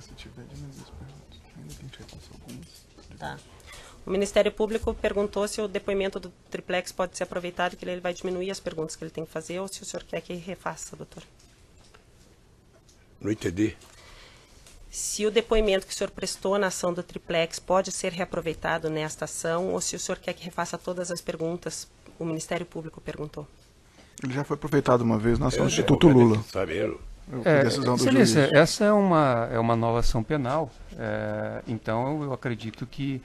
Se tiver de mais perguntas, ainda tem que repassar algumas. Tá. O Ministério Público perguntou se o depoimento do triplex pode ser aproveitado, que ele vai diminuir as perguntas que ele tem que fazer, ou se o senhor quer que refaça, doutor. Não entendi. Se o depoimento que o senhor prestou na ação do triplex pode ser reaproveitado nesta ação, ou se o senhor quer que refaça todas as perguntas, o Ministério Público perguntou. Ele já foi aproveitado uma vez na ação do Instituto Lula. Decisão do Excelência, juiz. Essa é uma nova ação penal, então eu acredito que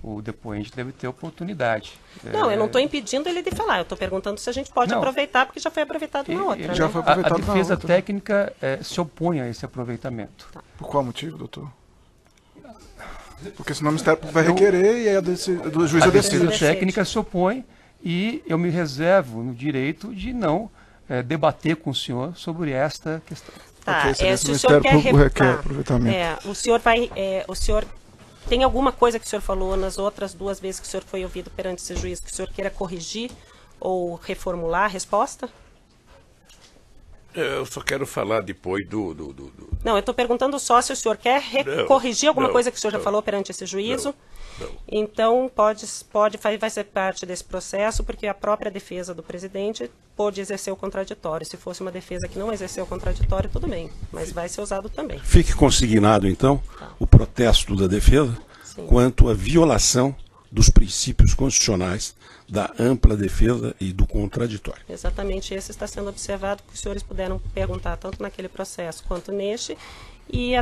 o depoente deve ter oportunidade. Não, eu não estou impedindo ele de falar, eu estou perguntando se a gente pode aproveitar, porque já foi aproveitado na outra. Já foi aproveitado a defesa técnica se opõe a esse aproveitamento. Tá. Por qual motivo, doutor? Porque senão o Ministério Público vai requerer e aí do juiz a defesa técnica se opõe e eu me reservo no direito de não debater com o senhor sobre esta questão. Tá, se o senhor quer aproveitamento. O senhor tem alguma coisa que o senhor falou nas outras 2 vezes que o senhor foi ouvido perante esse juiz que o senhor queira corrigir ou reformular a resposta? Eu só quero falar depois Não, eu estou perguntando só se o senhor quer corrigir alguma coisa que o senhor já falou perante esse juízo. Não. Então, vai ser parte desse processo, porque a própria defesa do presidente pôde exercer o contraditório. Se fosse uma defesa que não exerceu o contraditório, tudo bem, mas vai ser usado também. Fique consignado, então, o protesto da defesa quanto à violação dos princípios constitucionais da ampla defesa e do contraditório. Exatamente, esse está sendo observado, que os senhores puderam perguntar tanto naquele processo quanto neste, e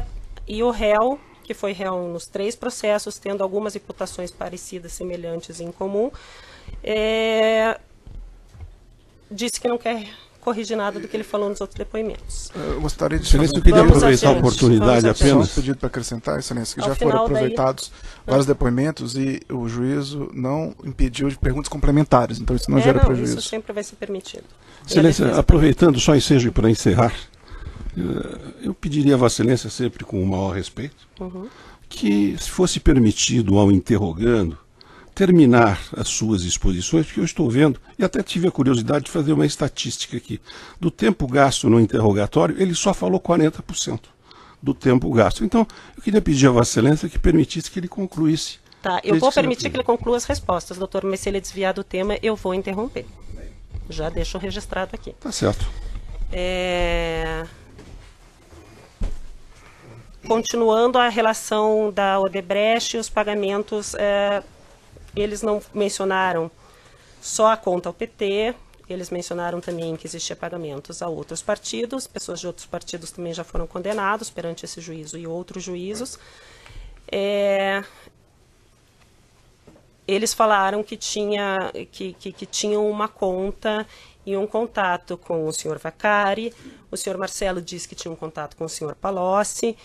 o réu, que foi réu nos 3 processos, tendo algumas imputações parecidas, semelhantes em comum, disse que não quer corrigir nada do que ele falou nos outros depoimentos. Eu gostaria de Excelência, eu queria aproveitar a oportunidade apenas. Só um pedido para acrescentar, Excelência, que já foram aproveitados vários depoimentos e o juízo não impediu de perguntas complementares, então isso não gera prejuízo. Isso sempre vai ser permitido. Excelência, aproveitando só ensejo para encerrar, eu pediria a Vossa Excelência, sempre com o maior respeito, que se fosse permitido ao interrogando terminar as suas exposições, porque eu estou vendo, e até tive a curiosidade de fazer uma estatística aqui, do tempo gasto no interrogatório, ele só falou 40% do tempo gasto. Então, eu queria pedir a Vossa Excelência que permitisse que ele concluísse. Tá, eu vou permitir que ele conclua as respostas, doutor, mas se ele desviar do tema, eu vou interromper. Já deixo registrado aqui. Tá certo. Continuando a relação da Odebrecht e os pagamentos, eles não mencionaram só a conta ao PT, eles mencionaram também que existia pagamentos a outros partidos, pessoas de outros partidos também já foram condenados perante esse juízo e outros juízos. Eles falaram que tinham uma conta e um contato com o senhor Vacari, o senhor Marcelo disse que tinha um contato com o senhor Palocci,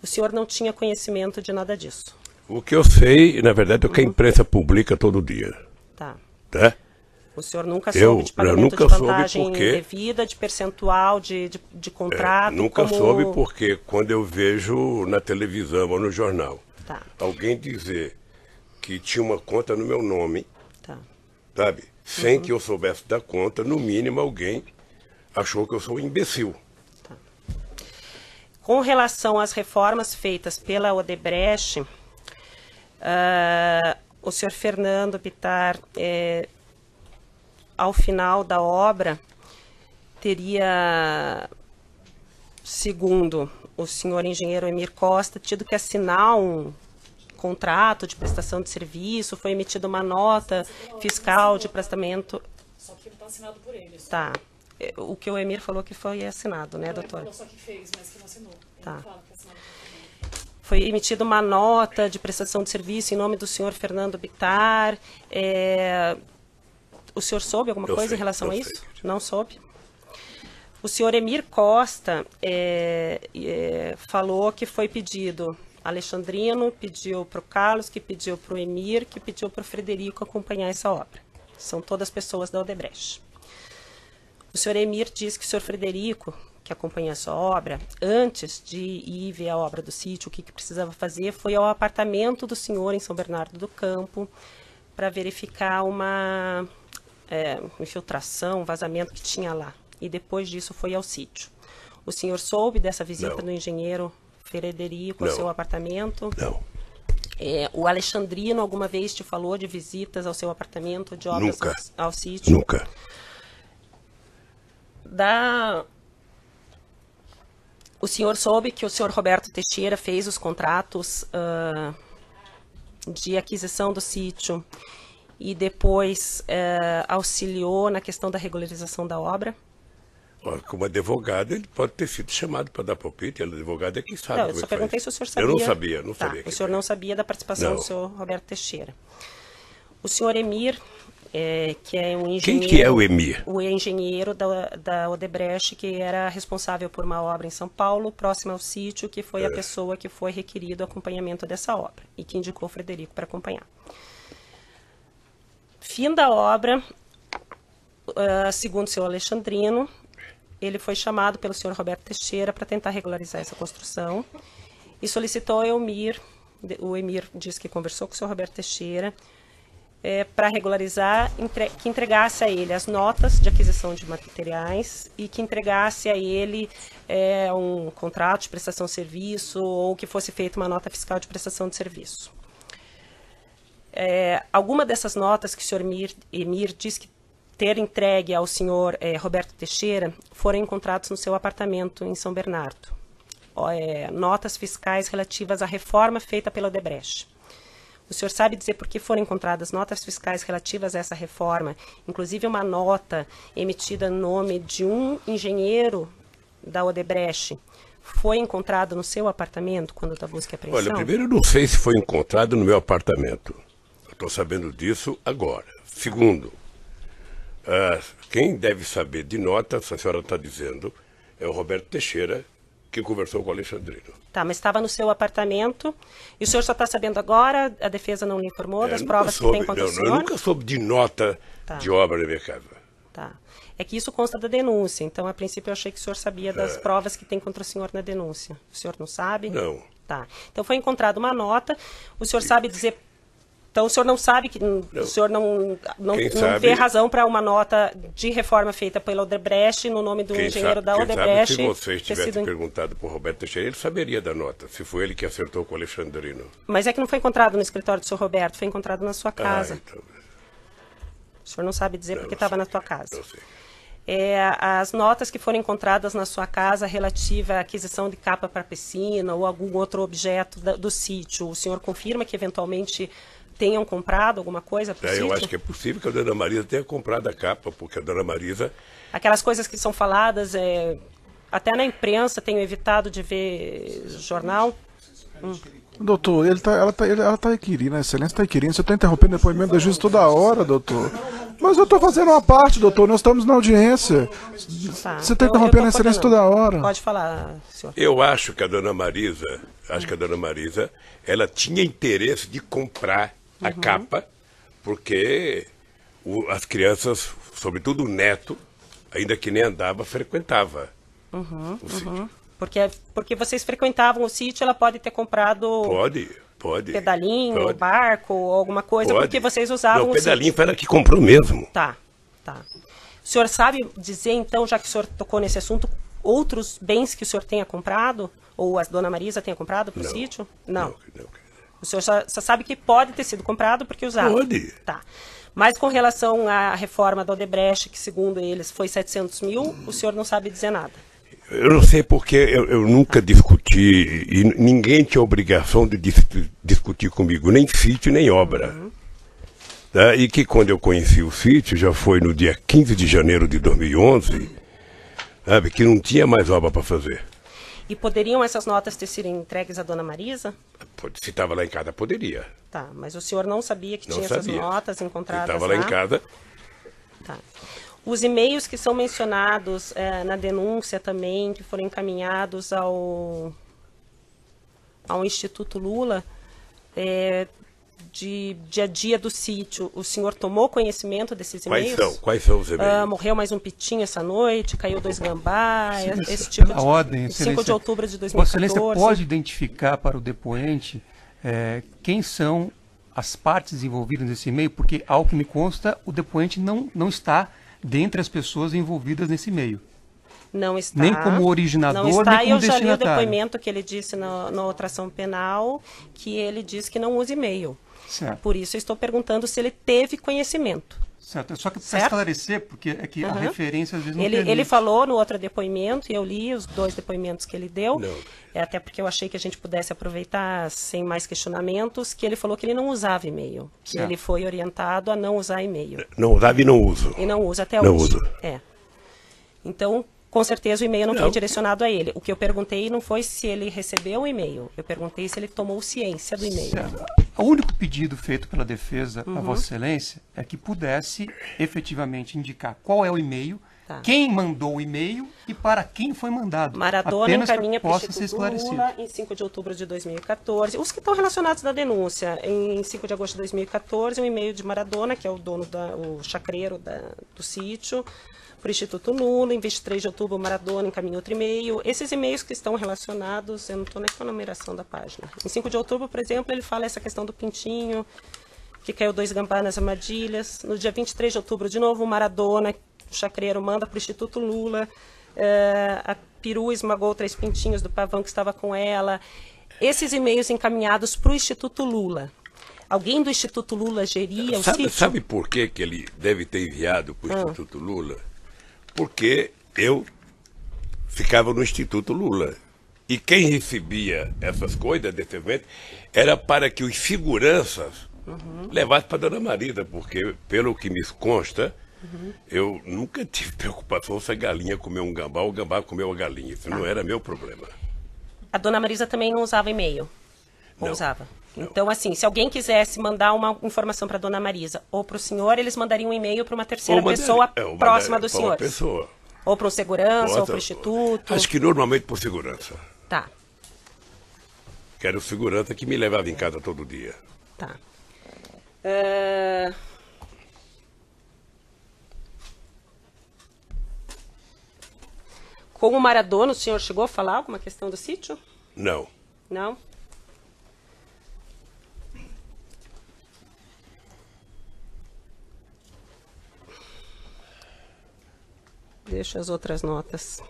o senhor não tinha conhecimento de nada disso. O que eu sei, na verdade, é o que a imprensa publica todo dia. Tá. O senhor nunca soube de pagamento de vantagem devida, de percentual, de contrato? Nunca soube porque quando eu vejo na televisão ou no jornal alguém dizer que tinha uma conta no meu nome, sabe? Sem que eu soubesse da conta, no mínimo alguém achou que eu sou um imbecil. Com relação às reformas feitas pela Odebrecht, o senhor Fernando Bittar, ao final da obra, teria, segundo o senhor engenheiro Emir Costa, tido que assinar um contrato de prestação de serviço, foi emitida uma nota fiscal de prestamento. Só que não está assinado por eles. Tá. O que o Emir falou que foi assinado, né, doutor? Ele falou só que fez, mas que não assinou. Tá. Foi emitida uma nota de prestação de serviço em nome do senhor Fernando Bittar. O senhor soube alguma coisa em relação a isso? Não soube? O senhor Emir Costa falou que foi pedido. Alexandrino pediu para o Carlos, que pediu para o Emir, que pediu para o Frederico acompanhar essa obra. São todas pessoas da Odebrecht. O senhor Emir disse que o senhor Frederico, que acompanha essa obra, antes de ir ver a obra do sítio, o que precisava fazer foi ao apartamento do senhor em São Bernardo do Campo para verificar uma infiltração, um vazamento que tinha lá. E depois disso foi ao sítio. O senhor soube dessa visita do engenheiro Frederico, ao seu apartamento? Não. O Alexandrino alguma vez te falou de visitas ao seu apartamento, de obras Nunca. ao sítio? Nunca. O senhor soube que o senhor Roberto Teixeira fez os contratos de aquisição do sítio e depois auxiliou na questão da regularização da obra? Como advogado, ele pode ter sido chamado para dar palpite. O advogado é quem sabe. Não, eu só perguntei se o senhor sabia. Eu não sabia, não sabia. O senhor não sabia da participação do senhor Roberto Teixeira. O senhor Emir, que é um engenheiro... Quem que é o Emir? O engenheiro da Odebrecht, que era responsável por uma obra em São Paulo, próxima ao sítio, que foi a pessoa que foi requerido o acompanhamento dessa obra e que indicou o Frederico para acompanhar. Fim da obra, segundo o senhor Alexandrino, ele foi chamado pelo senhor Roberto Teixeira para tentar regularizar essa construção e solicitou ao Emir, o Emir disse que conversou com o senhor Roberto Teixeira, para regularizar, que entregasse a ele as notas de aquisição de materiais e que entregasse a ele um contrato de prestação de serviço ou que fosse feita uma nota fiscal de prestação de serviço. Alguma dessas notas que o senhor Emir disse que ter entregue ao senhor Roberto Teixeira foram encontrados no seu apartamento em São Bernardo. Notas fiscais relativas à reforma feita pela Odebrecht. O senhor sabe dizer por que foram encontradas notas fiscais relativas a essa reforma, inclusive uma nota emitida no nome de um engenheiro da Odebrecht, foi encontrada no seu apartamento quando da busca e apreensão? Olha, primeiro, eu não sei se foi encontrado no meu apartamento. Estou sabendo disso agora. Segundo, quem deve saber de notas, a senhora está dizendo, é o Roberto Teixeira, que conversou com o Alexandrino. Tá, mas estava no seu apartamento e o senhor só está sabendo agora, a defesa não lhe informou das provas que tem contra o senhor? Eu nunca soube de nota de obra na minha casa. Tá. É que isso consta da denúncia, então a princípio eu achei que o senhor sabia das provas que tem contra o senhor na denúncia. O senhor não sabe? Não. Tá. Então foi encontrada uma nota, o senhor sabe dizer... Então o senhor não sabe que o senhor não vê razão para uma nota de reforma feita pela Odebrecht no nome do engenheiro da Odebrecht. Se você tivesse perguntado para o Roberto Teixeira, ele saberia da nota, se foi ele que acertou com o Alexandrino. Mas é que não foi encontrado no escritório do senhor Roberto, foi encontrado na sua casa. Então... O senhor não sabe dizer porque estava na sua casa. Não sei. As notas que foram encontradas na sua casa relativa à aquisição de capa para piscina ou algum outro objeto do sítio, o senhor confirma que eventualmente tenham comprado alguma coisa para o sítio? Eu acho que é possível que a dona Marisa tenha comprado a capa, porque a dona Marisa... Aquelas coisas que são faladas, até na imprensa, tenho evitado de ver jornal. Doutor, ela está requerindo, a excelência está requerindo, você está interrompendo o depoimento da juíza toda hora, doutor. Mas eu estou fazendo uma parte, doutor, nós estamos na audiência. Você está interrompendo a excelência toda hora. Pode falar, senhor. Eu acho que a dona Marisa, ela tinha interesse de comprar a capa, porque as crianças, sobretudo o neto, ainda que nem andava, frequentava o sítio. Porque vocês frequentavam o sítio, ela pode ter comprado... Pode. Pedalinho, barco, alguma coisa, porque vocês usavam o pedalinho sítio. foi ela que comprou mesmo. Tá. O senhor sabe dizer, então, já que o senhor tocou nesse assunto, outros bens que o senhor tenha comprado? Ou a dona Marisa tenha comprado para o sítio? Não. O senhor só sabe que pode ter sido comprado porque usava? Pode. Tá. Mas com relação à reforma da Odebrecht, que segundo eles foi 700 mil, o senhor não sabe dizer nada? Eu não sei porque eu nunca discuti, e ninguém tinha obrigação de discutir comigo, nem sítio, nem obra. Tá? E que quando eu conheci o sítio, já foi no dia 15 de janeiro de 2011, sabe, que não tinha mais obra para fazer. E poderiam essas notas ter sido entregues à dona Marisa? Se estava lá em casa, poderia. Tá, mas o senhor não sabia que tinha essas notas encontradas lá? Estava lá em casa. Tá. Os e-mails que são mencionados na denúncia também, que foram encaminhados ao Instituto Lula, de dia a dia do sítio, o senhor tomou conhecimento desses e-mails? Quais são os e-mails? Morreu mais um pitinho essa noite, caiu 2 gambá, esse tipo de... ordem, 5 de outubro de 2014. Vossa Excelência pode identificar para o depoente quem são as partes envolvidas nesse e-mail? Porque, ao que me consta, o depoente não está dentre as pessoas envolvidas nesse meio. Não está. Nem como originador, não está, nem como eu já li o destinatário. depoimento que ele disse na outra ação penal, que ele disse que não usa e-mail. Certo. Por isso eu estou perguntando se ele teve conhecimento. Certo. Só que para Certo? esclarecer, porque é que a referência às vezes não Ele permite. falou no outro depoimento, e eu li os 2 depoimentos que ele deu, Não. até porque eu achei que a gente pudesse aproveitar sem mais questionamentos, que ele falou que ele não usava e-mail, que Certo. ele foi orientado a não usar e-mail. Não usava e não uso. E não usa até Não hoje. uso. É. Então, com certeza o e-mail não foi Não. direcionado a ele. O que eu perguntei não foi se ele recebeu o e-mail, eu perguntei se ele tomou ciência do e-mail. Certo. O único pedido feito pela defesa a Vossa Excelência é que pudesse efetivamente indicar qual é o e-mail, Tá. quem mandou o e-mail e para quem foi mandado. Maradona Apenas encaminha para para o que possa ser Instituto esclarecido. Lula em 5 de outubro de 2014. Os que estão relacionados na denúncia, em 5 de agosto de 2014, um e-mail de Maradona, que é o dono, o chacreiro do sítio, para o Instituto Lula. Em 23 de outubro, Maradona encaminha outro e-mail. Esses e-mails que estão relacionados, eu não estou nem com a numeração da página. Em 5 de outubro, por exemplo, ele fala essa questão do pintinho, que caiu 2 gambá nas armadilhas. No dia 23 de outubro, de novo, o Maradona, o chacreiro, manda para o Instituto Lula. A perua esmagou 3 pintinhos do pavão que estava com ela. Esses e-mails encaminhados para o Instituto Lula. Alguém do Instituto Lula geria o sítio? Sabe por que ele deve ter enviado para o Instituto Lula? Porque eu ficava no Instituto Lula. E quem recebia essas coisas, desse evento, era para que os seguranças levassem para a Dona Marisa, porque, pelo que me consta, eu nunca tive preocupação se a galinha comeu um gambá ou o gambá comeu a galinha. Isso não era meu problema. A Dona Marisa também não usava e-mail? Ou Não. usava? Não. Então, assim, se alguém quisesse mandar uma informação para a Dona Marisa ou para o senhor, eles mandariam um e-mail para uma terceira pessoa próxima dos senhores? Pessoa. Ou para o segurança, ou Bota- para o instituto? Acho que normalmente por segurança. Tá, Que era o segurança que me levava em casa todo dia. tá. Com o Maradona, o senhor chegou a falar alguma questão do sítio? Não. Não? Deixa as outras notas.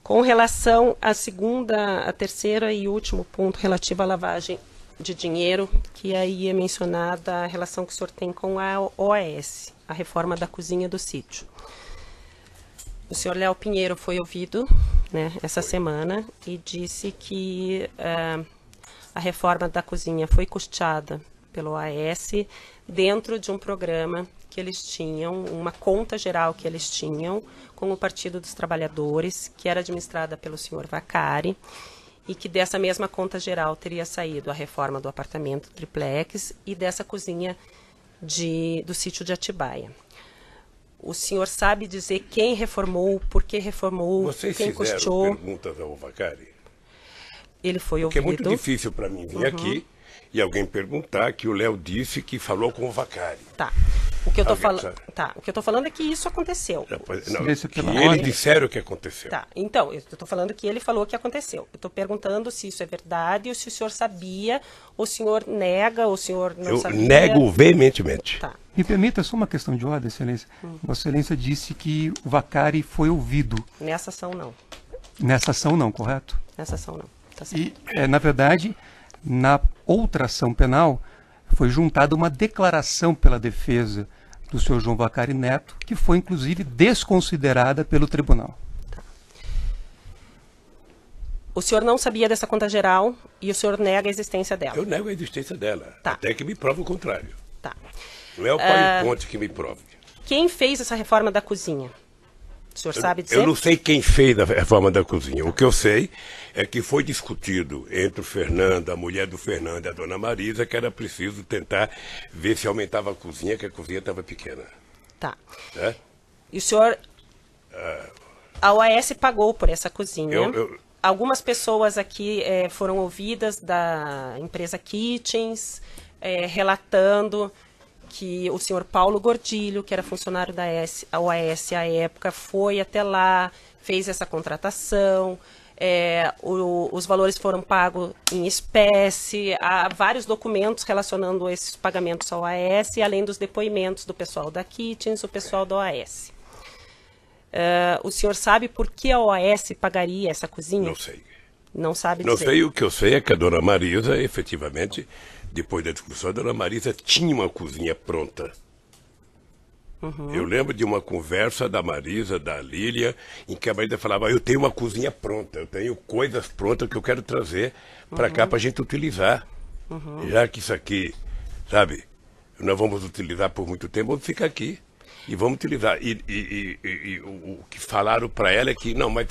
Com relação à terceira e último ponto relativo à lavagem de dinheiro, que aí é mencionada a relação que o senhor tem com a OAS, a reforma da cozinha do sítio. O senhor Léo Pinheiro foi ouvido, né, essa semana e disse que a reforma da cozinha foi custeada pelo OAS dentro de um programa que eles tinham, uma conta geral que eles tinham com o Partido dos Trabalhadores, que era administrada pelo senhor Vacari, e que dessa mesma conta geral teria saído a reforma do apartamento triplex e dessa cozinha do sítio de Atibaia. O senhor sabe dizer quem reformou, por que reformou, Vocês quem fizeram custeou? perguntas ao Vacari? Ele foi Porque ouvido. é muito difícil para mim vir aqui e alguém perguntar que o Léo disse que falou com o Vacari. Tá. O que eu tô Alguém falando, sabe? tá. O que eu tô falando é que isso aconteceu. Não, Silêncio que pela eles ordem. disseram que aconteceu. Tá. Então, eu estou falando que ele falou que aconteceu. Eu estou perguntando se isso é verdade ou se o senhor sabia, ou o senhor nega, ou o senhor não Eu sabia. nego veementemente. Tá. Me permita só uma questão de ordem, Excelência. Vossa Excelência disse que o Vacari foi ouvido. Nessa ação não. Nessa ação não, correto? Nessa ação não. Tá certo. E, na verdade, na outra ação penal, foi juntada uma declaração pela defesa do senhor João Vacari Neto, que foi, inclusive, desconsiderada pelo tribunal. O senhor não sabia dessa conta geral e o senhor nega a existência dela. Eu nego a existência dela. Tá. Até que me prove o contrário. Tá. Não é o PowerPoint que me prove. Quem fez essa reforma da cozinha? O senhor sabe dizer? Eu não sei quem fez a reforma da cozinha. O que eu sei é que foi discutido entre o Fernando, a mulher do Fernando e a dona Marisa, que era preciso tentar ver se aumentava a cozinha, que a cozinha estava pequena. Tá. Né? E o senhor... A OAS pagou por essa cozinha. Algumas pessoas aqui foram ouvidas da empresa Kitchens, relatando que o senhor Paulo Gordilho, que era funcionário da OAS à época, foi até lá, fez essa contratação, os valores foram pagos em espécie, há vários documentos relacionando esses pagamentos à OAS, além dos depoimentos do pessoal da Kitchens, o pessoal da OAS. O senhor sabe por que a OAS pagaria essa cozinha? Não sei. Não sabe dizer. Não sei, o que eu sei é que a dona Marisa, efetivamente, depois da discussão, a dona Marisa tinha uma cozinha pronta. Eu lembro de uma conversa da Marisa, da Lília, em que a Marisa falava, eu tenho uma cozinha pronta, eu tenho coisas prontas que eu quero trazer para cá para a gente utilizar. Já que isso aqui, sabe, nós vamos utilizar por muito tempo, vamos ficar aqui e vamos utilizar. E o que falaram para ela é que, não, mas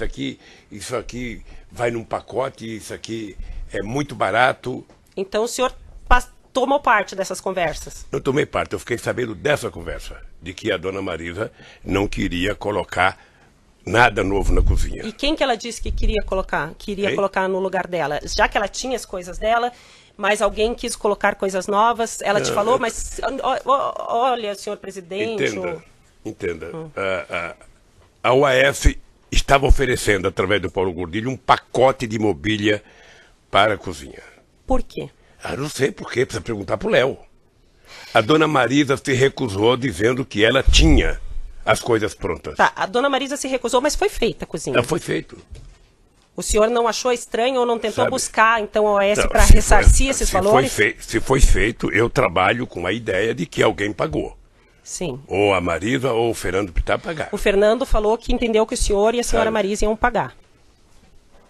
isso aqui vai num pacote, isso aqui é muito barato. Então o senhor tomou parte dessas conversas? Não tomei parte, eu fiquei sabendo dessa conversa, de que a dona Marisa não queria colocar nada novo na cozinha. E quem que ela disse que queria colocar? Queria colocar no lugar dela? Já que ela tinha as coisas dela, mas alguém quis colocar coisas novas, ela te falou, mas olha, senhor presidente... Entenda. A UAS estava oferecendo, através do Paulo Gordilho, um pacote de mobília para a cozinha. Por quê? Não sei por quê, precisa perguntar para o Léo. A dona Marisa se recusou dizendo que ela tinha as coisas prontas. Tá, a dona Marisa se recusou, mas foi feita a cozinha. Foi feito. O senhor não achou estranho ou não tentou buscar, então, a OAS para se ressarcir esses valores? Se foi feito, eu trabalho com a ideia de que alguém pagou. Sim. Ou a Marisa ou o Fernando Pittar pagaram. O Fernando falou que entendeu que o senhor e a senhora Marisa iam pagar.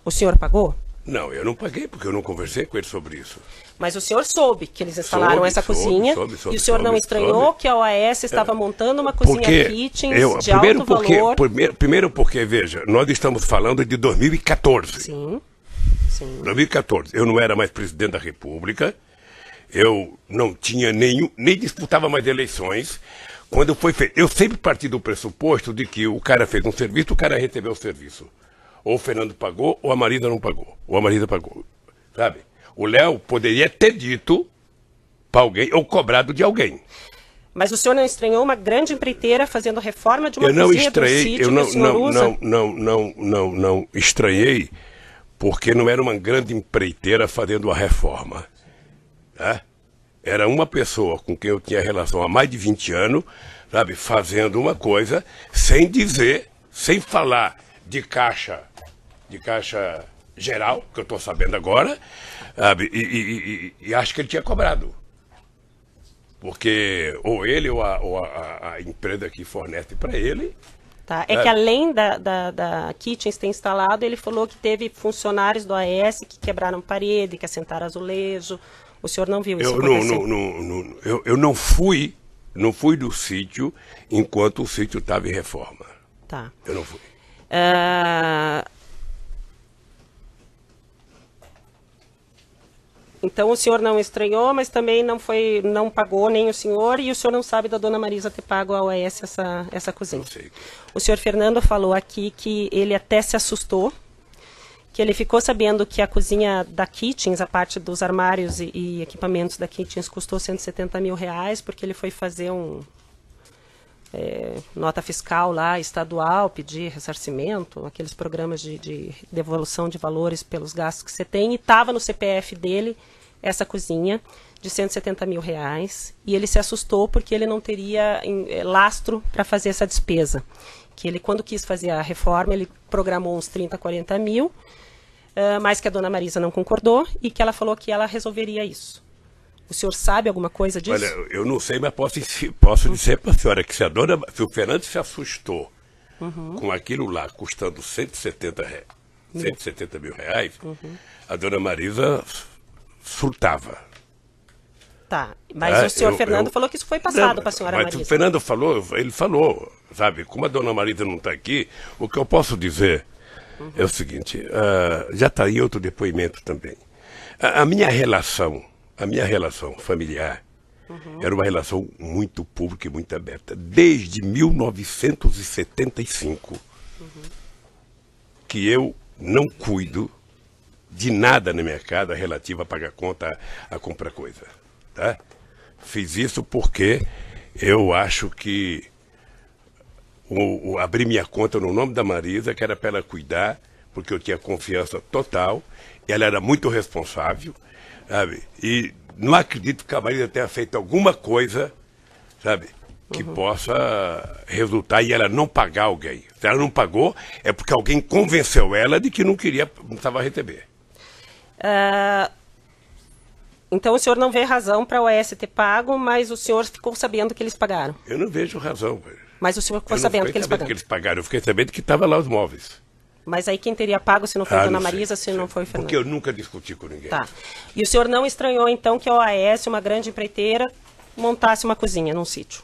O senhor pagou? Não, eu não paguei, porque eu não conversei com ele sobre isso. Mas o senhor soube que eles instalaram essa cozinha e o senhor não estranhou que a OAS estava montando uma cozinha kitchen de alto valor? Primeiro porque, veja, nós estamos falando de 2014. Sim. 2014. Eu não era mais presidente da República, eu não tinha nem disputava mais eleições. Quando foi feito, eu sempre parti do pressuposto de que o cara fez um serviço, o cara recebeu o serviço. Ou o Fernando pagou, ou a Marisa não pagou. Ou a Marisa pagou, sabe? O Léo poderia ter dito para alguém, ou cobrado de alguém. Mas o senhor não estranhou uma grande empreiteira fazendo reforma de uma cozinha do sítio que o senhor usa? Não estranhei, porque não era uma grande empreiteira fazendo a reforma. Tá? Era uma pessoa com quem eu tinha relação há mais de 20 anos, sabe, fazendo uma coisa, sem dizer, sem falar de caixa geral, que eu estou sabendo agora, sabe, e acho que ele tinha cobrado. Porque ou ele ou a empresa que fornece para ele... Tá. É que além da Kitchens ter instalado, ele falou que teve funcionários do AES que quebraram parede, que assentaram azulejo. O senhor não viu isso acontecer? Eu não fui do sítio enquanto o sítio estava em reforma. Tá. Eu não fui. Então o senhor não estranhou, mas também não pagou nem o senhor, e o senhor não sabe da dona Marisa ter pago à OAS essa cozinha. Não sei. O senhor Fernando falou aqui que ele até se assustou, que ele ficou sabendo que a cozinha da Kitchens, a parte dos armários e equipamentos da Kitchens, custou 170 mil reais, porque ele foi fazer nota fiscal lá, estadual, pedir ressarcimento, aqueles programas de devolução de valores pelos gastos que você tem, e estava no CPF dele essa cozinha de 170 mil reais, e ele se assustou porque ele não teria lastro para fazer essa despesa. Que ele, quando quis fazer a reforma, ele programou uns 30, 40 mil, mas que a dona Marisa não concordou e que ela falou que ela resolveria isso. O senhor sabe alguma coisa disso? Olha, eu não sei, mas posso dizer para a senhora que se o Fernando se assustou com aquilo lá custando 170 mil reais, a dona Marisa surtava. Tá, mas o senhor Fernando falou que isso foi passado para a senhora Marisa. Mas o Fernando ele falou, sabe, como a dona Marisa não está aqui, o que eu posso dizer é o seguinte, já está aí outro depoimento também. A minha relação familiar era uma relação muito pública e muito aberta. Desde 1975 que eu não cuido de nada na minha casa relativo a pagar conta, a comprar coisa. Tá? Fiz isso porque eu acho que abri minha conta no nome da Marisa, que era para ela cuidar, porque eu tinha confiança total, ela era muito responsável, sabe? E não acredito que a Marisa tenha feito alguma coisa, sabe, que possa resultar e ela não pagar alguém. Se ela não pagou, é porque alguém convenceu ela de que não precisava receber. Então o senhor não vê razão para a OAS ter pago, mas o senhor ficou sabendo que eles pagaram? Eu não vejo razão. Mas o senhor ficou sabendo que eles pagaram? Eu fiquei sabendo que estava lá os móveis. Mas aí quem teria pago se não foi a Dona Marisa, se não foi o Fernando? Porque eu nunca discuti com ninguém. Tá. E o senhor não estranhou, então, que a OAS, uma grande empreiteira, montasse uma cozinha num sítio?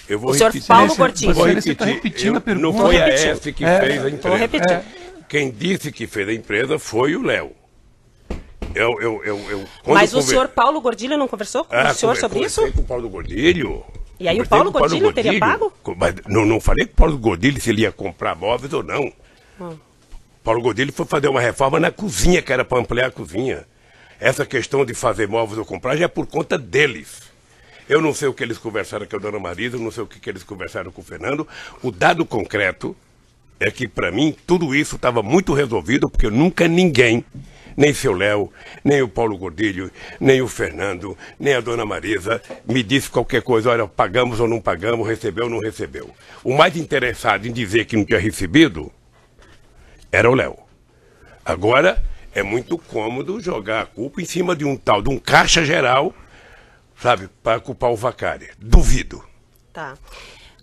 Eu vou o senhor repetir. Paulo Gordilho. Você está repetindo a pergunta. Não foi a OAS que fez a empresa. Vou repetir. Quem disse que fez a empresa foi o Léo. Mas o senhor Paulo Gordilho não conversou com o senhor sobre isso? Eu conversei com o Paulo Gordilho. E aí o Paulo Gordilho teria pago? Mas não falei com o Paulo Gordilho se ele ia comprar móveis ou não. Paulo Gordilho foi fazer uma reforma na cozinha, que era para ampliar a cozinha. Essa questão de fazer móveis ou comprar já é por conta deles. Eu não sei o que eles conversaram com a Dona Marisa, não sei o que eles conversaram com o Fernando. O dado concreto é que, para mim, tudo isso estava muito resolvido, porque nunca ninguém, nem seu Léo, nem o Paulo Gordilho, nem o Fernando, nem a Dona Marisa, me disse qualquer coisa, olha, pagamos ou não pagamos, recebeu ou não recebeu. O mais interessado em dizer que não tinha recebido era o Léo. Agora, é muito cômodo jogar a culpa em cima de um tal, de um caixa geral, sabe, para culpar o Vacari. Duvido. Tá.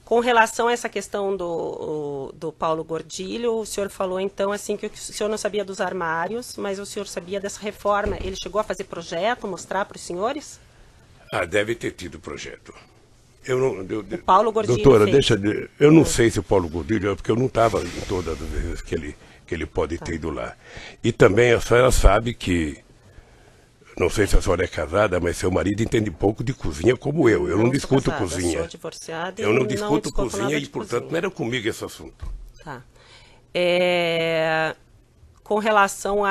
Com relação a essa questão do Paulo Gordilho, o senhor falou então assim que o senhor não sabia dos armários, mas o senhor sabia dessa reforma. Ele chegou a fazer projeto, mostrar para os senhores? Deve ter tido projeto. O Paulo Gordilho doutora, fez. Eu não sei se o Paulo Gordilho, porque eu não estava em todas as vezes que ele pode ter ido lá. E também a senhora sabe que, não sei se a senhora é casada, mas seu marido entende pouco de cozinha como eu. Eu não discuto casada, cozinha. Eu sou divorciada eu não discuto nada cozinha e, de portanto, cozinha. não era comigo esse assunto. Tá. Com relação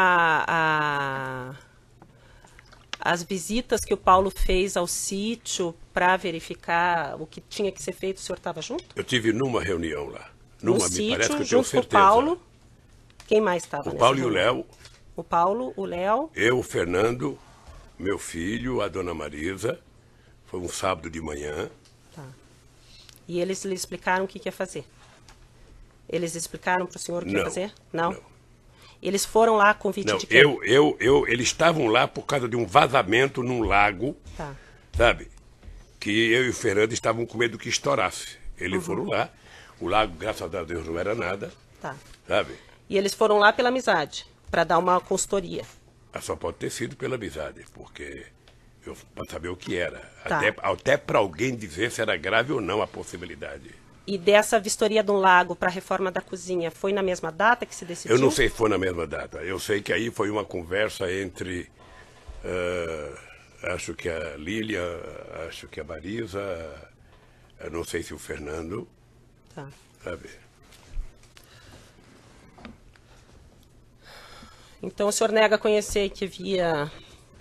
às visitas que o Paulo fez ao sítio para verificar o que tinha que ser feito, o senhor estava junto? Eu tive numa reunião lá. No Me sítio, parece que eu tenho junto com o certeza. Paulo. Quem mais estava nessa O Paulo e o reunião? Léo. O Paulo, o Léo. Eu, o Fernando, meu filho, a Dona Marisa. Foi um sábado de manhã. Tá. E eles lhe explicaram o que ia fazer? Eles explicaram para o senhor o que ia fazer? Não. Eles foram lá a convite de quem? Eles estavam lá por causa de um vazamento num lago, Tá. sabe? Que eu e o Fernando estavam com medo que estourasse. Eles foram lá. O lago, graças a Deus, não era nada, Tá. sabe? E eles foram lá pela amizade, para dar uma consultoria. Só pode ter sido pela amizade, porque para saber o que era. Tá. Até para alguém dizer se era grave ou não a possibilidade. E dessa vistoria do lago para a reforma da cozinha, foi na mesma data que se decidiu? Eu não sei se foi na mesma data. Eu sei que aí foi uma conversa entre, acho que a Lília, acho que a Marisa, eu não sei se o Fernando, Tá. sabe? Então o senhor nega conhecer que havia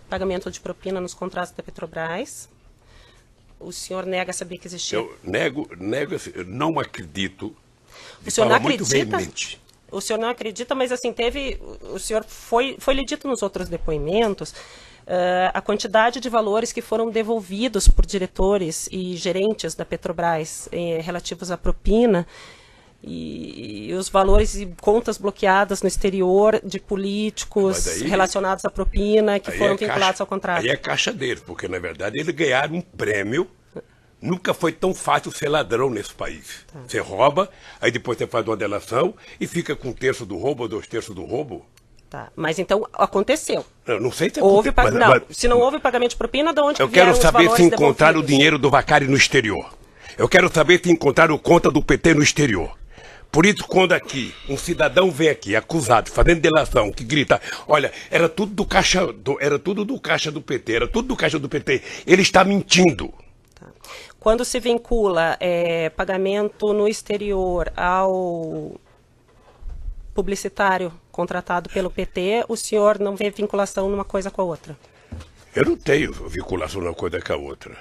pagamento de propina nos contratos da Petrobras. O senhor nega saber que existia... Eu nego, eu não acredito. O senhor não muito acredita? veemente. O senhor não acredita, mas assim, o senhor foi lhe dito nos outros depoimentos a quantidade de valores que foram devolvidos por diretores e gerentes da Petrobras relativos à propina e os valores e contas bloqueadas no exterior de políticos relacionados à propina que foram vinculados ao contrato. Aí é caixa deles, porque na verdade eles ganharam um prêmio. Nunca foi tão fácil ser ladrão nesse país. Tá. Você rouba, aí depois você faz uma delação e fica com 1/3 do roubo ou 2/3 do roubo. Tá, mas então aconteceu. Eu não sei se houve se não houve pagamento de propina, de onde eu quero saber se encontraram devolvidos? O dinheiro do Vacari no exterior. Eu quero saber se encontraram conta do PT no exterior. Por isso, quando aqui um cidadão vem aqui acusado, fazendo delação, que grita, olha, era tudo do caixa do PT, era tudo do caixa do PT, ele está mentindo. Tá. Quando se vincula pagamento no exterior ao publicitário contratado pelo PT, o senhor não vê vinculação numa coisa com a outra? Eu não tenho vinculação numa coisa com a outra.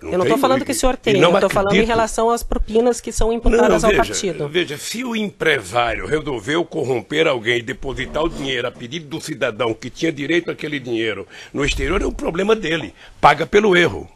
Eu não estou falando que o senhor tem, eu estou falando em relação às propinas que são imputadas ao partido. Veja, se o empresário resolveu corromper alguém e depositar o dinheiro a pedido do cidadão que tinha direito àquele dinheiro no exterior, é um problema dele. Paga pelo erro.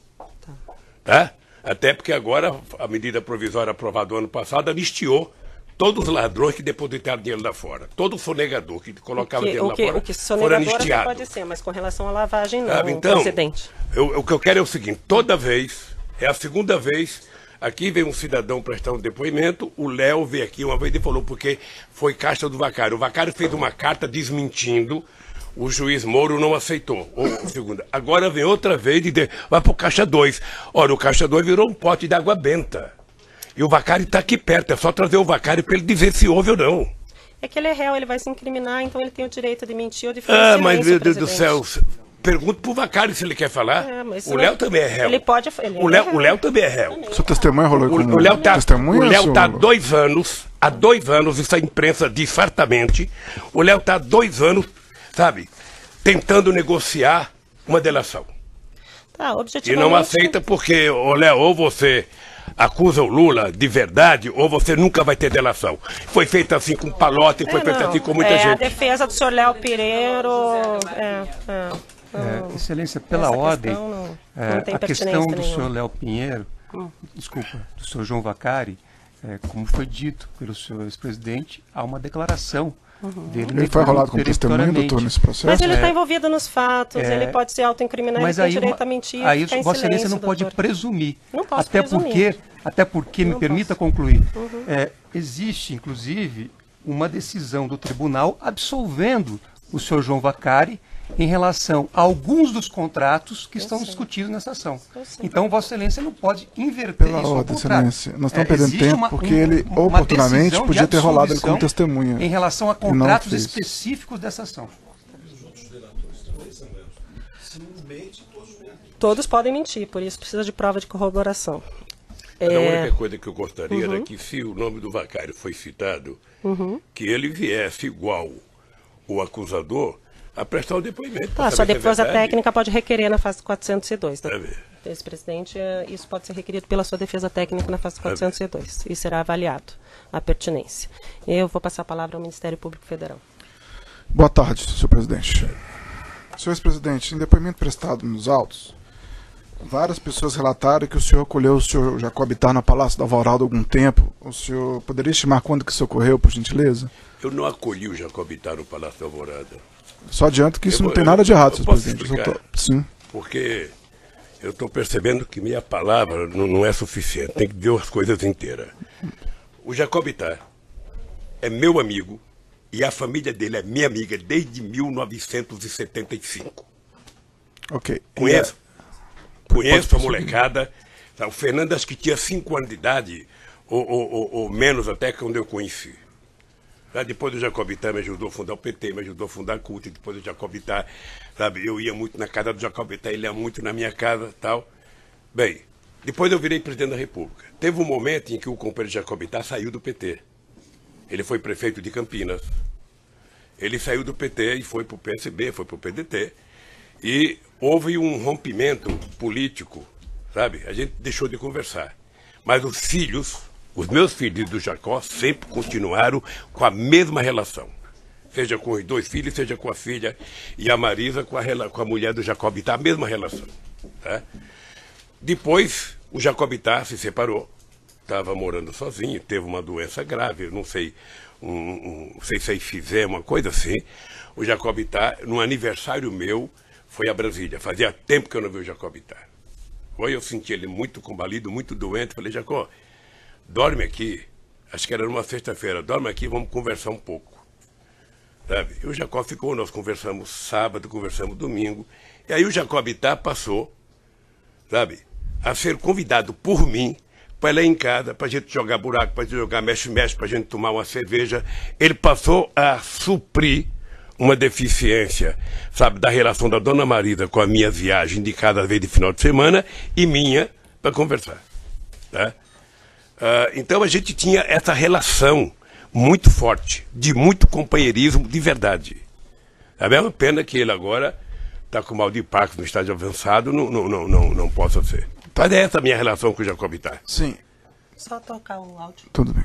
Tá? Até porque agora a medida provisória aprovada ano passado anistiou todos os ladrões que depositaram dinheiro lá fora. Todo sonegador que colocava dinheiro lá fora. O que sonegador até pode ser, mas com relação à lavagem não, então, presidente. O que eu quero é o seguinte, toda vez, é a segunda vez, aqui vem um cidadão prestar um depoimento, o Léo veio aqui uma vez e falou porque foi caixa do Vacário. O Vacário fez uma carta desmentindo, o juiz Moro não aceitou. Segunda. Agora vem outra vez e vai para o caixa 2. Ora, o caixa 2 virou um pote de água benta. E o Vacário está aqui perto, é só trazer o Vacário para ele dizer se houve ou não. É que ele é réu, ele vai se incriminar, então ele tem o direito de mentir ou de fazer silêncio, mas meu Deus do presidente. céu, pergunta pro Vacário se ele quer falar. O Léo também é réu. Ele pode... O Léo também é réu. Sua testemunha rolou como O Léo tá, testemunha? O Léo tá há 2 anos, isso a imprensa diz fartamente, o Léo tá há 2 anos, sabe, tentando negociar uma delação. Tá, E objetivamente... não aceita porque, ô Léo, ou você acusa o Lula de verdade, ou você nunca vai ter delação. Foi feito assim com Palote, foi feito assim com muita gente. A defesa do senhor Léo Pireiro... Excelência, pela ordem, não a questão do nenhuma. senhor Léo Pinheiro, desculpa, do senhor João Vacari, como foi dito pelo senhor ex-presidente, há uma declaração dele. Ele foi rolado como testemunha, doutor, nesse processo? Mas ele está envolvido nos fatos, ele pode se autoincriminar, ele tem direito a mentir. Aí Vossa Excelência não pode presumir. Não posso presumir. Até porque me permita concluir, existe, inclusive, uma decisão do tribunal absolvendo o senhor João Vacari em relação a alguns dos contratos que estão discutidos nessa ação. Então, Vossa Excelência não pode inverter Pela isso ao ordem, contrário. Excelência. Nós estamos perdendo tempo porque ele, oportunamente, podia ter rolado ele como testemunha. Em relação a contratos específicos dessa ação. Todos podem mentir, por isso precisa de prova de corroboração. A única coisa que eu gostaria era que, se o nome do Vacário foi citado, que ele viesse igual o acusador a prestar o depoimento. A sua defesa técnica pode requerer na fase 402. Ex-presidente, isso pode ser requerido pela sua defesa técnica na fase 402 e será avaliado a pertinência. Eu vou passar a palavra ao Ministério Público Federal. Boa tarde, senhor presidente. Senhor ex-presidente, em depoimento prestado nos autos, várias pessoas relataram que o senhor acolheu o senhor Jacob Ittar no Palácio da Alvorada há algum tempo. O senhor poderia estimar quando que isso ocorreu, por gentileza? Eu não acolhi o Jacob Ittar no Palácio da Alvorada. Só adianto que isso não tem nada de errado, senhor presidente. Sim. Porque eu estou percebendo que minha palavra não é suficiente, tem que dizer as coisas inteiras. O Jacob Ittar é meu amigo e a família dele é minha amiga desde 1975. Ok. Conheço a molecada. O Fernando acho que tinha 5 anos de idade, ou menos até, quando eu conheci. Depois do Jacob Ittar me ajudou a fundar o PT, me ajudou a fundar a CUT, depois do Jacob Ittar, sabe, eu ia muito na casa do Jacob Ittar, ele ia muito na minha casa, tal. Bem, depois eu virei presidente da República. Teve um momento em que o companheiro Jacob Ittar saiu do PT. Ele foi prefeito de Campinas. Ele saiu do PT e foi para o PSB, foi para o PDT. E houve um rompimento político, sabe? A gente deixou de conversar. Mas os meus filhos do Jacó sempre continuaram com a mesma relação. Seja com os 2 filhos, seja com a filha e a Marisa com a mulher do Jacob Ittar, a mesma relação. Tá? Depois, o Jacob Ittar se separou, estava morando sozinho, teve uma doença grave, não sei, não sei se fizer uma coisa assim. O Jacob Ittar, no aniversário meu, foi a Brasília. Fazia tempo que eu não vi o Jacob Ittar. Eu senti ele muito combalido, muito doente. Falei, Jacó, dorme aqui, acho que era numa sexta-feira, dorme aqui, vamos conversar um pouco. Sabe? E o Jacob ficou, nós conversamos sábado, conversamos domingo, e aí o Jacob Ittar passou, sabe, a ser convidado por mim para ir lá em casa, para a gente jogar buraco, para a gente jogar mexe-mexe, para a gente tomar uma cerveja. Ele passou a suprir uma deficiência, sabe, da relação da dona Marisa com a minha viagem de cada vez de final de semana e minha para conversar. Tá? Então a gente tinha essa relação muito forte, de muito companheirismo de verdade. A mesma pena que ele agora está com mal de Parkinson no estágio avançado, não possa ser. Mas é essa a minha relação com o Jacob Ittar. Sim. Só tocar o áudio. Tudo bem.